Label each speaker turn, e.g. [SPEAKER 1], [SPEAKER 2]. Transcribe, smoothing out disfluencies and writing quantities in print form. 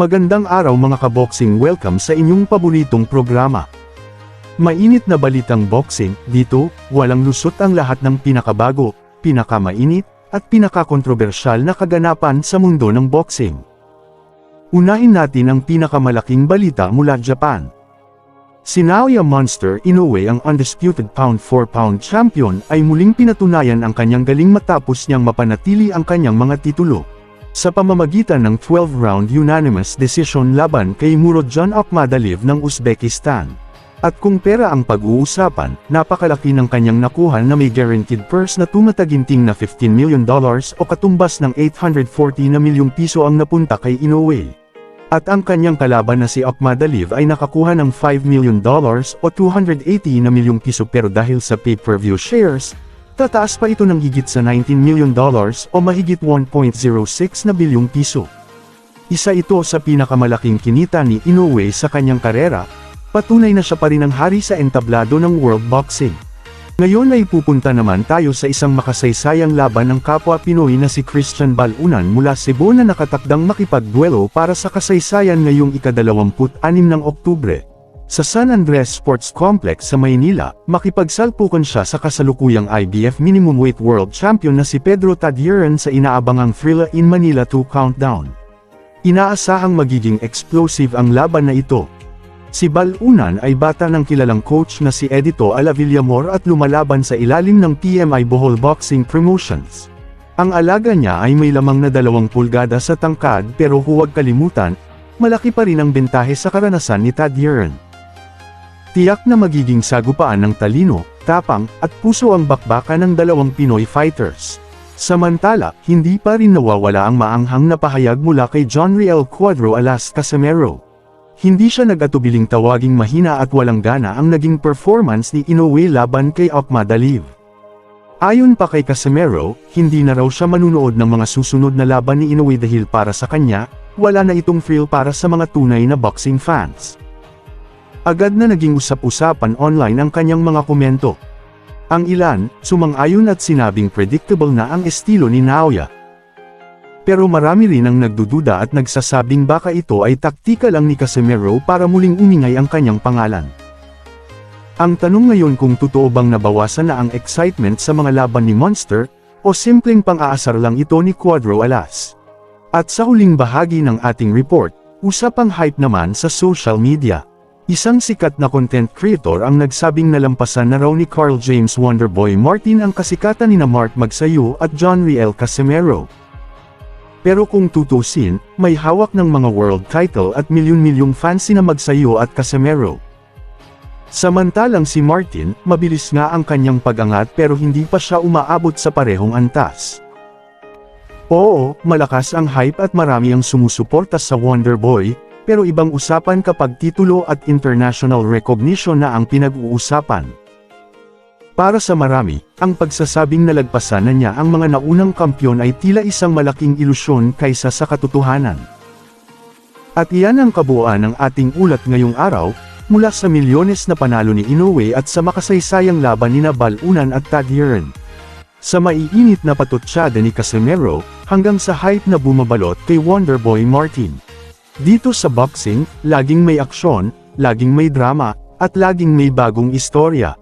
[SPEAKER 1] Magandang araw mga kaboxing, welcome sa inyong paboritong programa. Mainit na balitang boxing, dito, walang lusot ang lahat ng pinakabago, pinakamainit, at pinakakontrobersyal na kaganapan sa mundo ng boxing. Unahin natin ang pinakamalaking balita mula Japan. Si Naoya Monster Inoue, ang undisputed pound-for-pound champion, ay muling pinatunayan ang kanyang galing matapos niyang mapanatili ang kanyang mga titulo sa pamamagitan ng 12-round unanimous decision laban kay Murodjan Akhmadaliev ng Uzbekistan. At kung pera ang pag-uusapan, napakalaki ng kanyang nakuha na may guaranteed purse na tumataginting na $15 million o katumbas ng 840 na milyong piso ang napunta kay Inoue. At ang kanyang kalaban na si Akhmadaliev ay nakakuha ng $5 million o 280 na milyong piso, pero dahil sa pay-per-view shares, tataas pa ito ng higit sa $19 million o mahigit 1.06 na bilyong piso. Isa ito sa pinakamalaking kinita ni Inoue sa kanyang karera, patunay na siya pa rin ang hari sa entablado ng World Boxing. Ngayon ay pupunta naman tayo sa isang makasaysayang laban ng kapwa Pinoy na si Christian Balunan mula Cebu na nakatakdang makipagduelo para sa kasaysayan ngayong ika-26 ng Oktubre. Sa San Andres Sports Complex sa Maynila, makipagsalpukan siya sa kasalukuyang IBF Minimum Weight World Champion na si Pedro Tadieran sa inaabangang Thrilla in Manila 2 Countdown. Inaasahang magiging explosive ang laban na ito. Si Balunan ay bata ng kilalang coach na si Edito Alavillamor at lumalaban sa ilalim ng PMI Bohol Boxing Promotions. Ang alaga niya ay may lamang na 2 pulgada sa tangkad, pero huwag kalimutan, malaki pa rin ang bentahe sa karanasan ni Tadieran. Tiyak na magiging sagupaan ng talino, tapang, at puso ang bakbakan ng dalawang Pinoy fighters. Samantala, hindi pa rin nawawala ang maanghang na pahayag mula kay John Riel Cuadro Alas Casimero. Hindi siya nag-atubiling tawaging mahina at walang gana ang naging performance ni Inoue laban kay Akhmadaliev. Ayon pa kay Casimero, hindi na raw siya manunood ng mga susunod na laban ni Inoue dahil para sa kanya, wala na itong thrill para sa mga tunay na boxing fans. Agad na naging usap-usapan online ang kanyang mga komento. Ang ilan, sumang-ayon at sinabing predictable na ang estilo ni Naoya. Pero marami rin ang nagdududa at nagsasabing baka ito ay taktika lang ni Casimero para muling umingay ang kanyang pangalan. Ang tanong ngayon kung totoo bang nabawasan na ang excitement sa mga laban ni Monster, o simpleng pang-aasar lang ito ni Cuadro Alas. At sa huling bahagi ng ating report, usapang hype naman sa social media. Isang sikat na content creator ang nagsabing nalampasan na raw ni Carl James Wonderboy Martin ang kasikatan nina Mark Magsayo at John Riel Casimero. Pero kung tutusin, may hawak ng mga world title at milyon-milyong fans sina Magsayo at Casimero. Samantalang si Martin, mabilis nga ang kanyang pag-angat pero hindi pa siya umaabot sa parehong antas. Oo, malakas ang hype at marami ang sumusuporta sa Wonderboy, pero ibang usapan kapag titulo at international recognition na ang pinag-uusapan. Para sa marami, ang pagsasabing nalagpasan na niya ang mga naunang kampyon ay tila isang malaking ilusyon kaysa sa katotohanan. At iyan ang kabuuan ng ating ulat ngayong araw, mula sa milyones na panalo ni Inoue at sa makasaysayang laban nina Balunan at Tadieran. Sa maiinit na patutsyada ni Casimero, hanggang sa hype na bumabalot kay Wonderboy Martin. Dito sa boxing, laging may aksyon, laging may drama, at laging may bagong istorya.